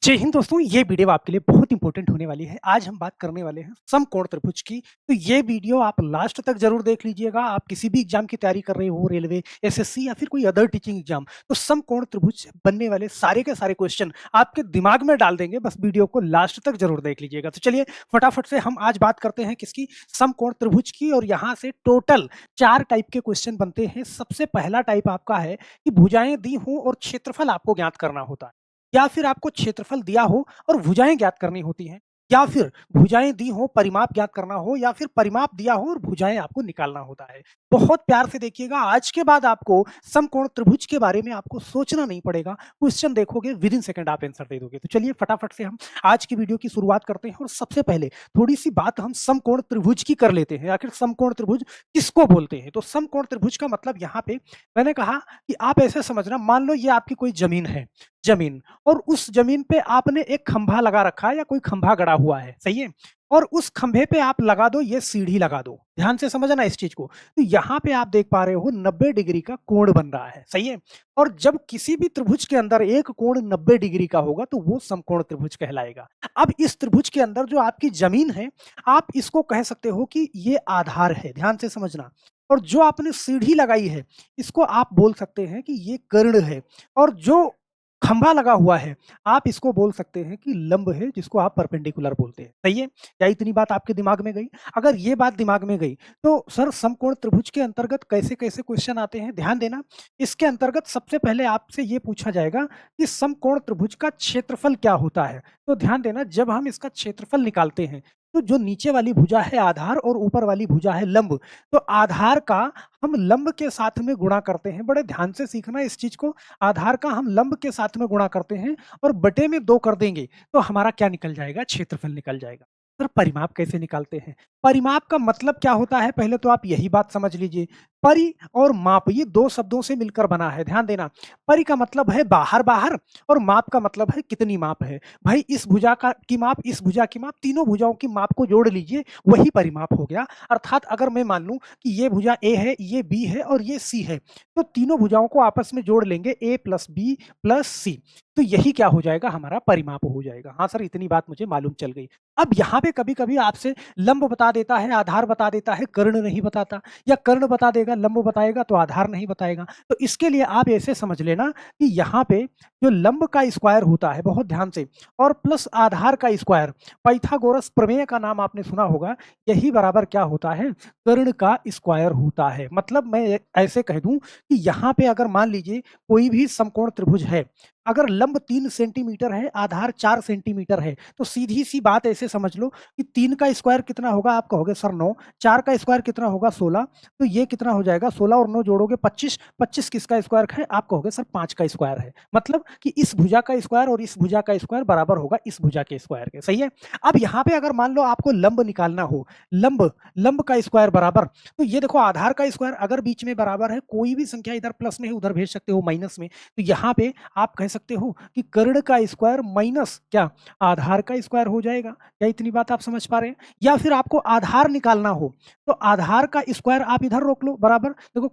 जय हिंद दोस्तों, ये वीडियो आपके लिए बहुत इंपॉर्टेंट होने वाली है। आज हम बात करने वाले हैं समकोण त्रिभुज की। तो ये वीडियो आप लास्ट तक ज़रूर देख लीजिएगा। आप किसी भी एग्ज़ाम की तैयारी कर रहे हो, रेलवे, एसएससी या फिर कोई अदर टीचिंग एग्ज़ाम, तो समकोण त्रिभुज बनने वाले सारे के सारे क्वेश्चन आपके दिमाग में डाल देंगे। बस वीडियो को लास्ट तक ज़रूर देख लीजिएगा। तो चलिए फटाफट से हम आज बात करते हैं किसकी? समकोण त्रिभुज की। और यहाँ से टोटल 4 टाइप के क्वेश्चन बनते हैं। सबसे पहला टाइप आपका है कि भुजाएँ दी हों और क्षेत्रफल आपको ज्ञात करना होता है। या फिर आपको क्षेत्रफल दिया हो और भुजाएँ ज्ञात करनी होती हैं, या फिर भुजाएँ दी हो, परिमाप ज्ञात करना हो, या फिर परिमाप दिया हो और भुजाएँ आपको निकालना होता है। बहुत प्यार से देखिएगा, आज के बाद आपको समकोण त्रिभुज के बारे में आपको सोचना नहीं पड़ेगा। क्वेश्चन देखोगे विदिन सेकंड आप आंसर दे दोगे। तो चलिए फटाफट से हम आज की वीडियो की शुरुआत करते हैं। और सबसे पहले थोड़ी-सी बात हम समकोण त्रिभुज की कर लेते हैं। आखिर समकोण त्रिभुज किसको बोलते हैं? तो समकोण त्रिभुज का मतलब यहाँ पे मैंने कहा कि आप ऐसे समझना, मान लो ये आपकी कोई ज़मीन है, ज़मीन, और उस ज़मीन पे आपने एक खंभा लगा रखा है या कोई खंभा गड़ा हुआ है, सही है? और उस खंभे पे आप लगा दो ये सीढ़ी लगा दो। ध्यान से समझना इस चीज़ को। तो यहाँ पे आप देख पा रहे हो 90 डिग्री का कोण बन रहा है, सही है? और जब किसी भी त्रिभुज के अंदर एक कोण 90 डिग्री का होगा तो वो समकोण त्रिभुज कहलाएगा। अब इस त्रिभुज के अंदर जो आपकी ज़मीन है, आप इसको कह सकते हो कि ये आधार है, ध्यान से समझना। और जो आपने सीढ़ी लगाई है, इसको आप बोल सकते हैं कि ये कर्ण है। और जो खंभा लगा हुआ है, आप इसको बोल सकते हैं कि लंब है, जिसको आप परपेंडिकुलर बोलते हैं। सही है? क्या इतनी बात आपके दिमाग में गई? अगर ये बात दिमाग में गई, तो सर समकोण त्रिभुज के अंतर्गत कैसे-कैसे क्वेश्चन आते हैं, ध्यान देना। इसके अंतर्गत सबसे पहले आपसे ये पूछा जाएगा कि समकोण त्रिभुज का क्षेत्रफल क्या होता है? तो ध्यान देना, जब हम इसका क्षेत्रफल निकालते हैं, तो जो नीचे वाली भुजा है आधार और ऊपर वाली भुजा है लंब, तो आधार का हम लंब के साथ में गुणा करते हैं। बड़े ध्यान से सीखना इस चीज़ को। आधार का हम लंब के साथ में गुणा करते हैं और बटे में 2 कर देंगे, तो हमारा क्या निकल जाएगा? क्षेत्रफल निकल जाएगा। सर परिमाप कैसे निकालते हैं? परिमाप का मतलब क्या होता है? पहले तो आप यही बात समझ लीजिए। परि और माप, ये 2 शब्दों से मिलकर बना है, ध्यान देना। परि का मतलब है बाहर-बाहर, और माप का मतलब है कितनी माप है। भाई इस भुजा का की माप, इस भुजा की माप, तीनों भुजाओं की माप को जोड़ लीजिए, वही परिमाप हो गया। अर्थात अगर मैं मान लूँ कि ये भुजा ए है, ये बी है और ये सी है, तो तीनों भुजाओं को आपस में जोड़ लेंगे, ए प्लस बी प्लस सी। तो यही क्या हो जाएगा? हमारा परिमाप हो जाएगा। हाँ सर, इतनी बात मुझे मालूम चल गई। अब यहाँ पे कभी-कभी आपसे लंब बता देता है, आधार बता देता है, कर्ण नहीं बताता, या कर्ण बता देगा, लंब बताएगा तो आधार नहीं बताएगा। तो इसके लिए आप ऐसे समझ लेना कि यहाँ पे जो लंब का स्क्वायर होता है, बहुत ध्यान से, और प्लस आधार का स्क्वायर, पाइथागोरस प्रमेय का नाम आपने सुना होगा, यही बराबर क्या होता है? कर्ण का स्क्वायर होता है। मतलब मैं ऐसे कह दूं कि यहाँ पे अगर मान लीजिए कोई भी समकोण त्रिभुज है, अगर लंब 3 सेंटीमीटर है, आधार 4 सेंटीमीटर है, तो सीधी-सी बात ऐसे समझ लो कि 3 का स्क्वायर कितना होगा? आप कहोगे सर 9, 4 का स्क्वायर कितना होगा? 16, तो ये कितना हो जाएगा? 16 और 9 जोड़ोगे 25, 25 किसका स्क्वायर है? आप कहोगे सर 5 का स्क्वायर है। मतलब कि इस भुजा का स्क्वायर और इस भुजा का स्क्वायर बराबर होगा इस भुजा के स्क्वायर के, सही है? अब यहाँ पे अगर मान लो आपको लंब निकालना हो, लंब लंब का स्क्वायर बराबर, तो ये देखो आधार का स्क्वायर अगर बीच में बराबर है, कोई भी संख्या इधर प्लस में है उधर भेज सकते हो माइनस में, तो यहाँ पे आप कह सकते हो कि कर्ण का स्क्वायर माइनस क्या? आधार का स्क्वायर हो जाएगा। क्या इतनी बात आप समझ पा रहे हैं? या फिर आपको आधार निकालना हो, तो आधार का स्क्वायर आप इधर रोक लो, बराबर देखो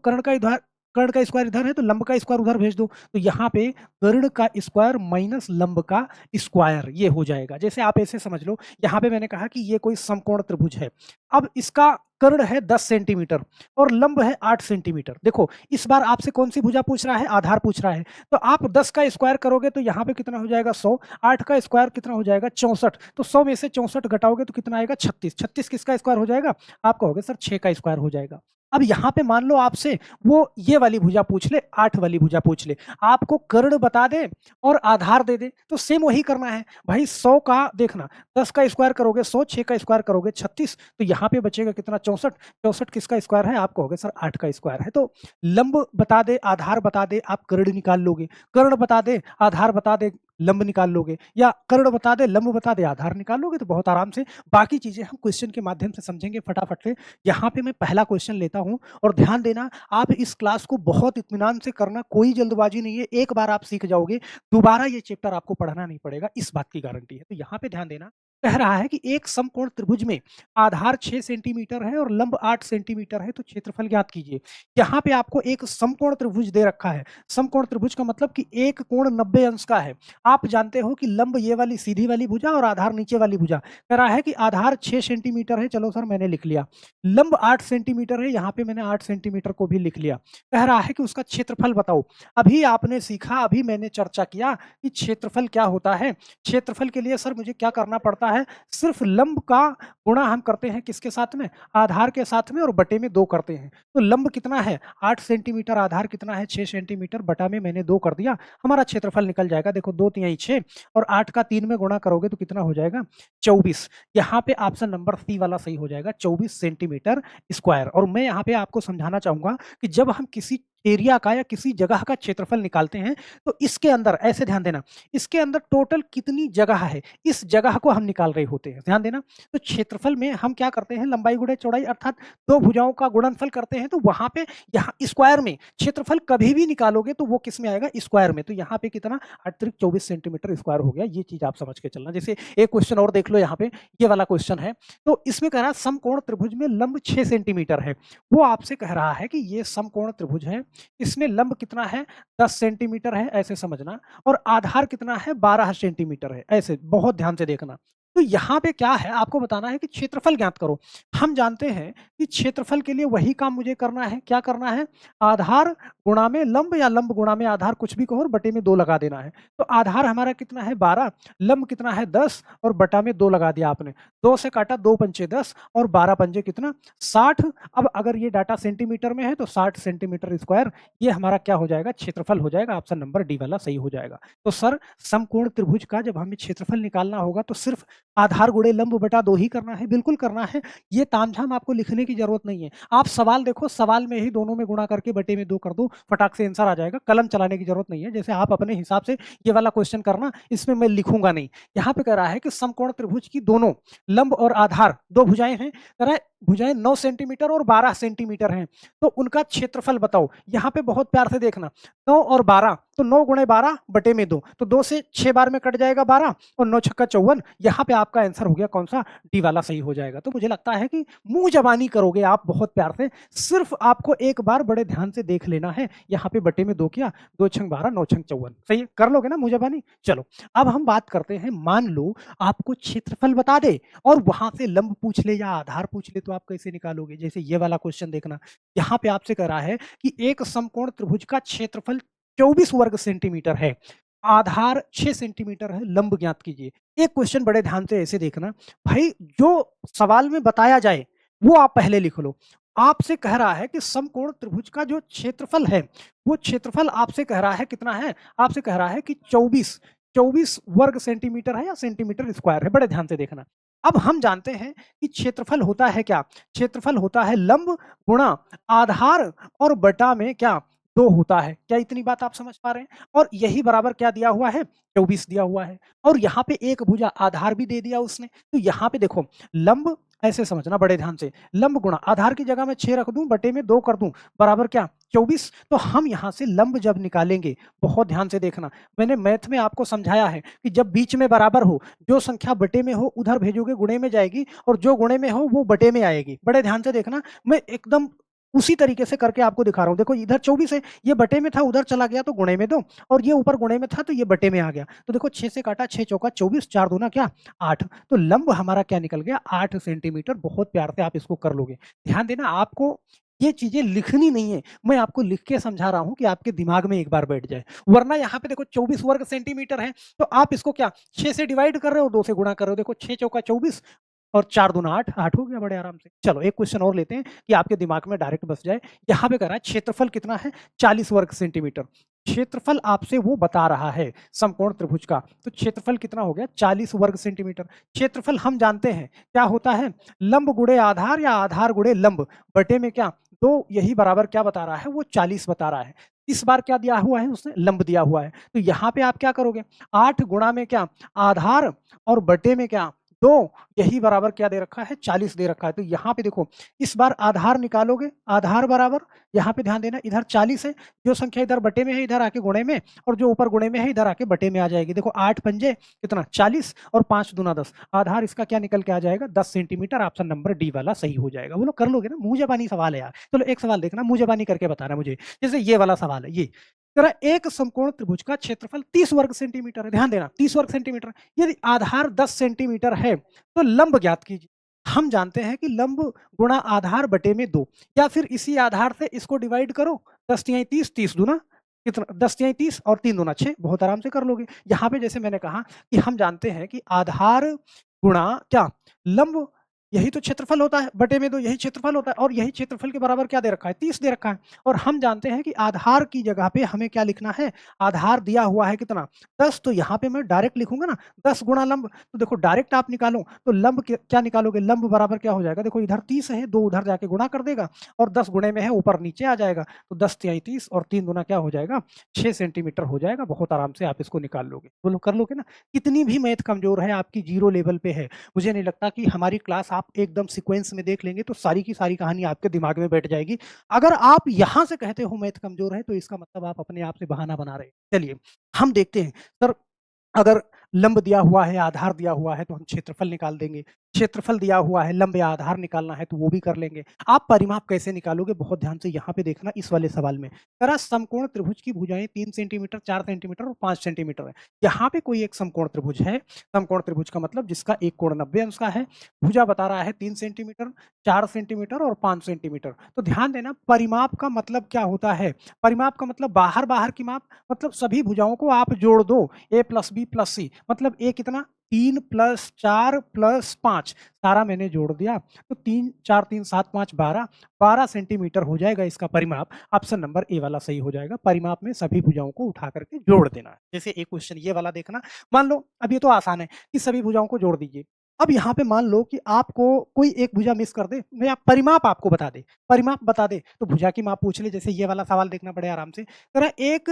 कर्ण का स्क्वायर इधर है तो लंब का स्क्वायर उधर भेज दो, तो यहाँ पे कर्ण का स्क्वायर माइनस लंब का स्क्वायर, ये हो जाएगा। जैसे आप ऐसे समझ लो, यहाँ पे मैंने कहा कि ये कोई समकोण त्रिभुज है। अब इसका कर्ण है 10 सेंटीमीटर और लंब है 8 सेंटीमीटर। देखो इस बार आपसे कौन सी भुजा पूछ रहा है? आधार पूछ रहा है। तो आप 10 का स्क्वायर करोगे तो यहाँ पे कितना हो जाएगा? 100। 8 का स्क्वायर कितना हो जाएगा? 64। तो 100 में से 64 घटाओगे तो कितना आएगा? 36। 36 किसका स्क्वायर हो जाएगा? आप कहोगे सर 6 का स्क्वायर हो जाएगा। अब यहाँ पे मान लो आपसे वो ये वाली भुजा पूछ ले, 8 वाली भुजा पूछ ले, आपको कर्ण बता दे और आधार दे दे, तो सेम वही करना है भाई। 100 का देखना, 10 का स्क्वायर करोगे 100, 6 का स्क्वायर करोगे 36, तो यहाँ पे बचेगा कितना? 64। 64 किसका स्क्वायर है? आप कहोगे सर 8 का स्क्वायर है। तो लंब बता दे, आधार बता दे, आप कर्ण निकाल लोगे। कर्ण बता दे, आधार बता दे, लंब निकाल लोगे, या कर्ण बता दे, लंब बता दे, आधार निकाल लोगे, तो बहुत आराम से बाकी चीजें हम क्वेश्चन के माध्यम से समझेंगे फटाफट से। यहाँ पे मैं पहला क्वेश्चन लेता हूँ, और ध्यान देना आप इस क्लास को बहुत इत्मीनान से करना, कोई जल्दबाजी नहीं है। एक बार आप सीख जाओगे, दोबारा ये चैप्टर आपको पढ़ना नहीं पड़ेगा, इस बात की गारंटी है। तो यहाँ पे ध्यान देना, कह रहा है कि एक समकोण त्रिभुज में आधार 6 सेंटीमीटर है और लंब 8 सेंटीमीटर है, तो क्षेत्रफल ज्ञात कीजिए। यहाँ पे आपको एक समकोण त्रिभुज दे रखा है। समकोण त्रिभुज का मतलब कि एक कोण 90 अंश का है। आप जानते हो कि लंब ये वाली सीधी वाली भुजा और आधार नीचे वाली भुजा। कह रहा है कि आधार 6 सेंटीमीटर है, चलो सर मैंने लिख लिया। लंब 8 सेंटीमीटर है, यहाँ पे मैंने 8 सेंटीमीटर को भी लिख लिया। कह रहा है कि उसका क्षेत्रफल बताओ। अभी आपने सीखा, अभी मैंने चर्चा किया कि क्षेत्रफल क्या होता है। क्षेत्रफल के लिए सर मुझे क्या करना पड़ता है, सिर्फ लंब का गुणा हम करते हैं किसके साथ में, आधार के साथ में, और बटे में 2 करते हैं। तो लंब कितना है 8 सेंटीमीटर, आधार कितना है 6 सेंटीमीटर, बटा में मैंने 2 कर दिया, हमारा क्षेत्रफल निकल जाएगा। देखो 2 तिहाई 6 और 8 का 3 में गुणा करोगे तो कितना हो जाएगा 24। यहाँ पे ऑप्शन नंबर सी वाला सही हो जाएगा, 24 सेंटीमीटर स्क्वायर। और मैं यहाँ पे आपको समझाना चाहूंगा कि जब हम किसी एरिया का या किसी जगह का क्षेत्रफल निकालते हैं तो इसके अंदर ऐसे ध्यान देना, इसके अंदर टोटल कितनी जगह है, इस जगह को हम निकाल रहे होते हैं, ध्यान देना। तो क्षेत्रफल में हम क्या करते हैं, लंबाई गुणे चौड़ाई अर्थात दो भुजाओं का गुणनफल करते हैं। तो वहां पे यहाँ स्क्वायर में क्षेत्रफल कभी भी निकालोगे तो वो किस में आएगा, स्क्वायर में। तो यहाँ पे कितना अतिरिक्त 24 सेंटीमीटर स्क्वायर हो गया। ये चीज आप समझ के चलना। जैसे एक क्वेश्चन और देख लो, यहाँ पे ये वाला क्वेश्चन है, तो इसमें कह रहा है समकोण त्रिभुज में लंब 6 सेंटीमीटर है। वो आपसे कह रहा है कि ये समकोण त्रिभुज है, इसमें लंब कितना है 10 सेंटीमीटर है, ऐसे समझना, और आधार कितना है 12 सेंटीमीटर है, ऐसे बहुत ध्यान से देखना। तो यहाँ पे क्या है, आपको बताना है कि क्षेत्रफल ज्ञात करो। हम जानते हैं कि क्षेत्रफल के लिए वही काम मुझे करना है, क्या करना है, आधार गुणा में लंब या लंब गुणा में आधार, कुछ भी कहो, और बटे में 2 लगा देना है। तो आधार हमारा कितना है 12, लंब कितना है 10 और बटा में 2 लगा दिया आपने। 2 से काटा, 2 पंचे 10 और 12 पंजे कितना 60। अब अगर ये डाटा सेंटीमीटर में है तो 60 सेंटीमीटर स्क्वायर, ये हमारा क्या हो जाएगा, क्षेत्रफल हो जाएगा। ऑप्शन नंबर डी वाला सही हो जाएगा। तो सर समकोण त्रिभुज का जब हमें क्षेत्रफल निकालना होगा तो सिर्फ आधार गुणे लंब बटा 2 ही करना है, बिल्कुल करना है। ये तामझाम आपको लिखने की जरूरत नहीं है। आप सवाल देखो, सवाल में ही दोनों में गुणा करके बटे में 2 कर दो, फटाक से आंसर आ जाएगा। कलम चलाने की जरूरत नहीं है। जैसे आप अपने हिसाब से ये वाला क्वेश्चन करना, इसमें मैं लिखूंगा नहीं। यहाँ पे कह रहा है कि समकोण त्रिभुज की दोनों लंब और आधार दो भुजाएं हैं, कह रहा है भुजाएं 9 सेंटीमीटर और 12 सेंटीमीटर हैं, तो उनका क्षेत्रफल बताओ। यहाँ पे बहुत प्यार से देखना, 9 और 12, तो 9 गुणे 12 बटे में 2, तो 2 से 6 बार में कट जाएगा 12 और 9 छक्का 54। यहाँ पे आपका आंसर हो गया कौन सा, डी वाला सही हो जाएगा। तो मुझे लगता है कि मुंह जबानी करोगे आप बहुत प्यार से, सिर्फ आपको एक बार बड़े ध्यान से देख लेना है। यहाँ पे बटे में 2 किया, 2 छंग 12, 9 छंग 54, सही है, कर लोगे ना मुंह जबानी। चलो अब हम बात करते हैं, मान लो आपको क्षेत्रफल बता दे और वहां से लंब पूछ ले या आधार पूछ ले, तो आप कैसे निकालोगे। जैसे ये वाला क्वेश्चन देखना, यहाँ पे आपसे कह रहा है कि एक समकोण त्रिभुज का क्षेत्रफल 24 वर्ग सेंटीमीटर है, आधार 6 सेंटीमीटर है, लंब ज्ञात कीजिए। एक क्वेश्चन बड़े ध्यान से ऐसे देखना भाई, जो सवाल में बताया जाए वो आप पहले लिख लो। आपसे कह रहा है कि समकोण त्रिभुज का जो क्षेत्रफल है, वो क्षेत्रफल आपसे कह रहा है कितना है, आपसे कह रहा है कि 24 वर्ग सेंटीमीटर है या सेंटीमीटर स्क्वायर है। बड़े ध्यान से देखना। अब हम जानते हैं कि क्षेत्रफल होता है क्या, क्षेत्रफल होता है लंब गुणा आधार और बटा में क्या 2 होता है। क्या इतनी बात आप समझ पा रहे हैं। और यही बराबर क्या दिया हुआ है, 24 दिया हुआ है, और यहाँ पे एक भुजा आधार भी दे दिया उसने। तो यहाँ पे देखो लंब, ऐसे समझना बड़े ध्यान से, लंब गुणा आधार की जगह में 6 रख दूं, बटे में 2 कर दूं, बराबर क्या 24। तो हम यहाँ से लंब जब निकालेंगे, बहुत ध्यान से देखना, मैंने मैथ में आपको समझाया है कि जब बीच में बराबर हो, जो संख्या बटे में हो उधर भेजोगे गुणे में जाएगी, और जो गुणे में हो वो बटे में आएगी। बड़े ध्यान से देखना, मैं एकदम उसी तरीके से करके आपको दिखा रहा हूं। देखो इधर 24 है, ये बटे में था, उधर चला गया तो गुणे में 2, और ये ऊपर गुणे में था तो ये बटे में आ गया। तो देखो 6 से काटा, 6 चौका 24, 4 दूना क्या 8। तो लंब हमारा क्या निकल गया 8 सेंटीमीटर। बहुत प्यार से आप इसको कर लोगे। ध्यान देना, आपको ये चीजें लिखनी नहीं है, मैं आपको लिख के समझा रहा हूं कि आपके दिमाग में एक बार बैठ जाए। वरना यहाँ पे देखो 24 वर्ग सेंटीमीटर है, तो आप इसको क्या 6 से डिवाइड कर रहे हो, 2 से गुणा कर रहे हो। देखो 6 चौका 24 और 4 दूना 8, 8 हो गया बड़े आराम से। चलो एक क्वेश्चन और लेते हैं कि आपके दिमाग में डायरेक्ट बस जाए। यहाँ पे कह रहा है क्षेत्रफल कितना है 40 वर्ग सेंटीमीटर। क्षेत्रफल आपसे वो बता रहा है समकोण त्रिभुज का, तो क्षेत्रफल कितना हो गया 40 वर्ग सेंटीमीटर। क्षेत्रफल हम जानते हैं क्या होता है, लंब गुणे आधार या आधार गुणे लंब बटे में क्या 2, यही बराबर क्या बता रहा है, वो 40 बता रहा है। इस बार क्या दिया हुआ है, उसने लंब दिया हुआ है। तो यहाँ पे आप क्या करोगे, 8 गुणा में क्या आधार और बटे में क्या 2 यही बराबर क्या दे रखा है 40 दे रखा है। तो यहाँ पे देखो इस बार आधार निकालोगे, आधार बराबर यहाँ पे ध्यान देना इधर 40 है, जो संख्या इधर बटे में है इधर आके गुणे में, और जो ऊपर गुणे में है इधर आके बटे में आ जाएगी। देखो 8 पंजे कितना 40 और 5 दूना 10, आधार इसका क्या निकल के आ जाएगा 10 सेंटीमीटर। ऑप्शन नंबर डी वाला सही हो जाएगा। वो लोग कर लोगे ना, मुंह जबानी सवाल है यार। चलो एक सवाल देखना, मुंह जबानी करके बताना मुझे। जैसे ये वाला सवाल है, ये तेरा एक समकोण त्रिभुज का क्षेत्रफल 30 वर्ग सेंटीमीटर है। ध्यान देना 30 वर्ग सेंटीमीटर, यदि आधार 10 सेंटीमीटर है तो लंब ज्ञात कीजिए। हम जानते हैं कि लंब गुणा आधार बटे में 2, या फिर इसी आधार से इसको डिवाइड करो, 10 तिहाई 30, 30 दूना कितना 10 तिहाई 30 और 3 दूना 6, बहुत आराम से कर लोगे। यहाँ पे जैसे मैंने कहा कि हम जानते हैं कि आधार गुणा क्या लंब, यही तो क्षेत्रफल होता है, बटे में 2 यही क्षेत्रफल होता है, और यही क्षेत्रफल के बराबर क्या दे रखा है 30 दे रखा है। और हम जानते हैं कि आधार की जगह पे हमें क्या लिखना है, आधार दिया हुआ है कितना 10, तो यहाँ पे मैं डायरेक्ट लिखूंगा ना 10 गुणा लंब। तो देखो डायरेक्ट आप निकालो तो लंब क्या निकालोगे, लंब बराबर क्या हो जाएगा, देखो इधर 30 है, 2 उधर जाके गुणा कर देगा, और 10 गुणे में है ऊपर नीचे आ जाएगा, तो 10 तिहाई 30 और 3 गुना क्या हो जाएगा 6 सेंटीमीटर हो जाएगा। बहुत आराम से आप इसको निकाल लोगे, बोलो कर लोगे ना। कितनी भी मैथ कमजोर है, आपकी जीरो लेवल पे है, मुझे नहीं लगता कि हमारी क्लास आप एकदम सीक्वेंस में देख लेंगे तो सारी की सारी कहानी आपके दिमाग में बैठ जाएगी। अगर आप यहां से कहते हो मैथ कमजोर है तो इसका मतलब आप अपने आप से बहाना बना रहे हैं। चलिए हम देखते हैं सर, अगर लंब दिया हुआ है आधार दिया हुआ है तो हम क्षेत्रफल निकाल देंगे, क्षेत्रफल दिया हुआ है लंब या आधार निकालना है तो वो भी कर लेंगे। आप परिमाप कैसे निकालोगे, बहुत ध्यान से यहाँ पे देखना इस वाले सवाल में। जरा समकोण त्रिभुज की भुजाएं 3 सेंटीमीटर 4 सेंटीमीटर और 5 सेंटीमीटर है। यहाँ पे कोई एक समकोण त्रिभुज है, समकोण त्रिभुज का मतलब जिसका एक कोण 90 अंश का है, भुजा बता रहा है 3 सेंटीमीटर 4 सेंटीमीटर और 5 सेंटीमीटर। तो ध्यान देना परिमाप का मतलब क्या होता है, परिमाप का मतलब बाहर बाहर की माप, मतलब सभी भुजाओं को आप जोड़ दो, ए प्लस बी प्लस सी, मतलब ए कितना 3 प्लस 4 प्लस 5, सारा मैंने जोड़ दिया तो 3 4 3 7 5 12, 12 सेंटीमीटर हो जाएगा इसका परिमाप। ऑप्शन नंबर ए वाला सही हो जाएगा। परिमाप में सभी भुजाओं को उठा करके जोड़ देना है। जैसे एक क्वेश्चन ये वाला देखना, मान लो अब ये तो आसान है कि सभी भुजाओं को जोड़ दीजिए। अब यहाँ पे मान लो कि आपको कोई एक भुजा मिस कर दे, मैं परिमाप आपको बता दे, परिमाप बता दे तो भुजा की माप पूछ ले। जैसे ये वाला सवाल देखना पड़े आराम से, जरा एक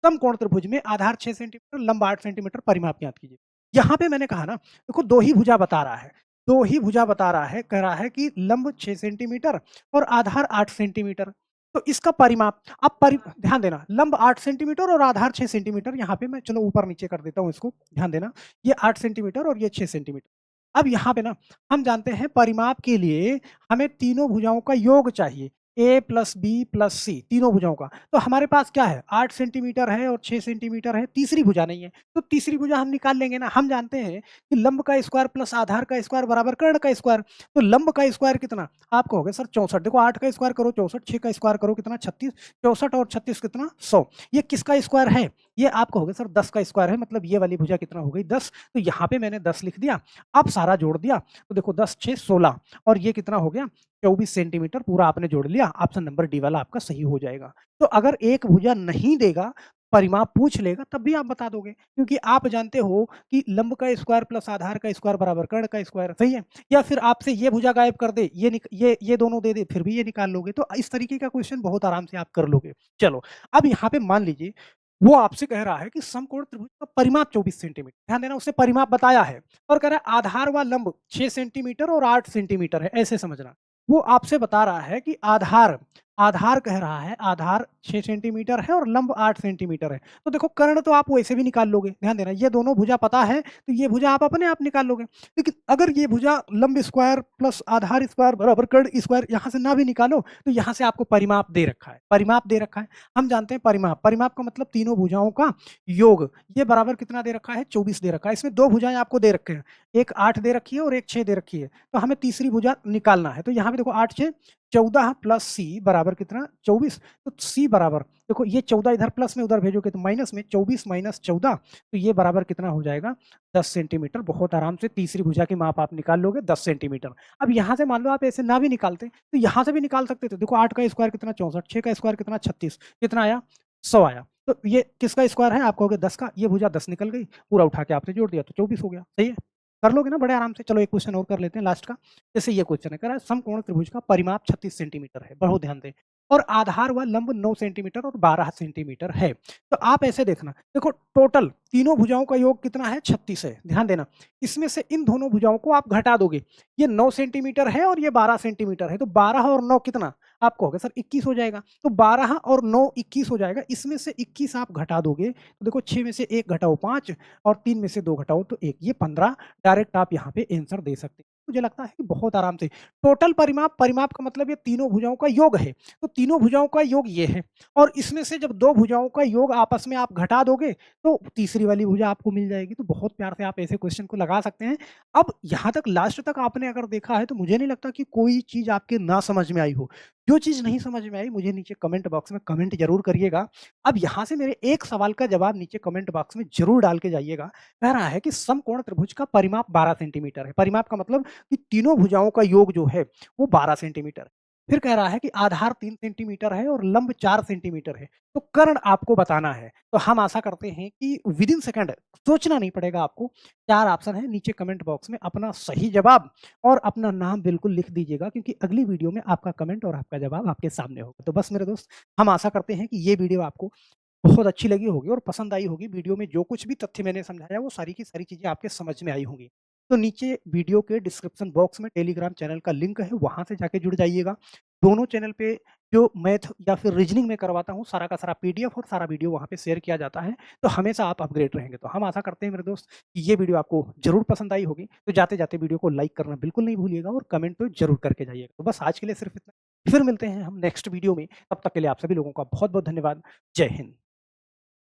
समकोण त्रिभुज में आधार 6 सेंटीमीटर लंब 8 सेंटीमीटर, परिमाप ज्ञात कीजिए। यहाँ पे मैंने कहा ना देखो दो ही भुजा बता रहा है, दो ही भुजा बता रहा है, कह रहा है कि लंब 6 सेंटीमीटर और आधार 8 सेंटीमीटर। तो इसका परिमाप अब ध्यान देना लंब 8 सेंटीमीटर और आधार 6 सेंटीमीटर, यहाँ पे मैं चलो ऊपर नीचे कर देता हूँ इसको, ध्यान देना ये 8 सेंटीमीटर और ये 6 सेंटीमीटर। अब यहाँ पे ना हम जानते हैं परिमाप के लिए हमें तीनों भुजाओं का योग चाहिए, ए प्लस बी प्लस सी, तीनों भुजाओं का। तो हमारे पास क्या है 8 सेंटीमीटर है और 6 सेंटीमीटर है, तीसरी भुजा नहीं है, तो तीसरी भुजा हम निकाल लेंगे ना। हम जानते हैं कि लंब का स्क्वायर प्लस आधार का स्क्वायर बराबर कर्ण का स्क्वायर। तो लंब का स्क्वायर कितना आप कहोगे सर 64, देखो 8 का स्क्वायर करो 64, 6 का स्क्वायर करो कितना 36, 64 और 36 कितना 100। ये किसका स्क्वायर है, ये आप कहोगे सर 10 का स्क्वायर है, मतलब ये वाली भुजा कितना हो गई 10। तो यहाँ पे मैंने 10 लिख दिया, अब सारा जोड़ दिया तो देखो 10 6 16 और ये कितना हो गया 24 सेंटीमीटर, पूरा आपने जोड़ लिया। ऑप्शन नंबर डी वाला आपका सही हो जाएगा। तो अगर एक भुजा नहीं देगा, परिमाप पूछ लेगा तब भी आप बता दोगे, क्योंकि आप जानते हो कि लंब का स्क्वायर प्लस आधार का स्क्वायर बराबर कर्ण का स्क्वायर, सही है। या फिर आपसे ये भुजा गायब कर दे, ये दोनों दे दे, फिर भी ये निकाल लोगे। तो इस तरीके का क्वेश्चन बहुत आराम से आप कर लोगे। चलो अब यहाँ पे मान लीजिए वो आपसे कह रहा है कि समकोण त्रिभुज का परिमाप 24 सेंटीमीटर, ध्यान देना उससे परिमाप बताया है, और कह रहा है आधार व लंब 6 सेंटीमीटर और 8 सेंटीमीटर है, ऐसे समझना। वो आपसे बता रहा है कि आधार, आधार कह रहा है आधार 6 सेंटीमीटर है और लंब 8 सेंटीमीटर है। तो देखो कर्ण तो आप वैसे भी निकाल लोगे, ध्यान देना ये दोनों भुजा पता है तो ये भुजा आप अपने आप निकाल लोगे। लेकिन अगर ये भुजा लंब स्क्वायर प्लस आधार स्क्वायर बराबर कर्ण स्क्वायर यहाँ से ना भी निकालो तो यहाँ से आपको परिमाप दे रखा है, परिमाप दे रखा है। हम जानते हैं परिमाप, परिमाप का मतलब तीनों भुजाओं का योग, ये बराबर कितना दे रखा है 24 दे रखा है। इसमें दो भुजाएं आपको दे रखे हैं, एक 8 दे रखी है और एक 6 दे रखी है, तो हमें तीसरी भुजा निकालना है। तो यहाँ पे देखो 8 6 14 प्लस सी बराबर कितना 24, तो सी बराबर देखो ये 14 इधर प्लस में उधर भेजोगे तो माइनस में, 24 माइनस 14 तो ये बराबर कितना हो जाएगा 10 सेंटीमीटर। बहुत आराम से तीसरी भुजा की माप आप निकाल लोगे 10 सेंटीमीटर। अब यहाँ से मान लो आप ऐसे ना भी निकालते तो यहाँ से भी निकाल सकते थे। देखो 8 का स्क्वायर कितना 64, 6 का स्क्वायर कितना 36, कितना आया 100 आया। तो ये किसका स्क्वायर है आप कहोगे 10 का, ये भुजा 10 निकल गई, पूरा उठा के आपने जोड़ दिया तो 24 हो गया, सही है। कर लोगे ना बड़े आराम से। चलो एक क्वेश्चन और कर लेते हैं लास्ट का। जैसे ये क्वेश्चन है, कह रहा है समकोण त्रिभुज का परिमाप 36 सेंटीमीटर है, बहुत ध्यान दें। और आधार व लंब 9 सेंटीमीटर और 12 सेंटीमीटर है। तो आप ऐसे देखना, देखो टोटल तीनों भुजाओं का योग कितना है? 36 है। ध्यान देना, इसमें से इन दोनों भुजाओं को आप घटा दोगे। ये 9 सेंटीमीटर है और ये 12 सेंटीमीटर है, तो 12 और 9 कितना? आप कहोगे सर 21 हो जाएगा। तो 12 और 9 21 हो जाएगा। इसमें से 21 आप घटा दोगे, तो देखो 6 में से 1 घटाओ 5 और 3 में से 2 घटाओ तो 1, ये 15। डायरेक्ट आप यहाँ पे आंसर दे सकते हैं। मुझे लगता है कि बहुत आराम से टोटल परिमाप, परिमाप का मतलब ये तीनों भुजाओं का योग है। तो तीनों भुजाओं का योग ये है और इसमें से जब 2 भुजाओं का योग आपस में आप घटा दोगे, तो तीसरी वाली भुजा आपको मिल जाएगी। तो बहुत प्यार से आप ऐसे क्वेश्चन को लगा सकते हैं। अब यहाँ तक लास्ट तक आपने अगर देखा है तो मुझे नहीं लगता कि कोई चीज़ आपके ना समझ में आई हो। जो चीज़ नहीं समझ में आई मुझे नीचे कमेंट बॉक्स में कमेंट ज़रूर करिएगा। अब यहाँ से मेरे एक सवाल का जवाब नीचे कमेंट बॉक्स में ज़रूर डाल के जाइएगा। कह रहा है कि समकोण त्रिभुज का परिमाप 12 सेंटीमीटर है। परिमाप का मतलब कि तीनों भुजाओं का योग जो है वो 12 सेंटीमीटर है। फिर कह रहा है कि आधार 3 सेंटीमीटर है और लंब 4 सेंटीमीटर है। तो कर्ण आपको बताना है। तो हम आशा करते हैं कि विदिन सेकंड सोचना नहीं पड़ेगा आपको। 4 ऑप्शन है, नीचे कमेंट बॉक्स में अपना सही जवाब और अपना नाम बिल्कुल लिख दीजिएगा, क्योंकि अगली वीडियो में आपका कमेंट और आपका जवाब आपके सामने होगा। तो बस मेरे दोस्त, हम आशा करते हैं कि ये वीडियो आपको बहुत अच्छी लगी होगी और पसंद आई होगी। वीडियो में जो कुछ भी तथ्य मैंने समझाया वो सारी की सारी चीज़ें आपके समझ में आई होंगी। तो नीचे वीडियो के डिस्क्रिप्शन बॉक्स में टेलीग्राम चैनल का लिंक है, वहाँ से जाके जुड़ जाइएगा। दोनों चैनल पे जो मैथ या फिर रीजनिंग में करवाता हूँ, सारा का सारा पीडीएफ और सारा वीडियो वहाँ पे शेयर किया जाता है। तो हमेशा आप अपग्रेड रहेंगे। तो हम आशा करते हैं मेरे दोस्त कि ये वीडियो आपको ज़रूर पसंद आई होगी। तो जाते-जाते वीडियो को लाइक करना बिल्कुल नहीं भूलिएगा और कमेंट तो ज़रूर करके जाइएगा। तो बस आज के लिए सिर्फ इतना। फिर मिलते हैं हम नेक्स्ट वीडियो में। तब तक के लिए आप सभी लोगों का बहुत-बहुत धन्यवाद। जय हिंद।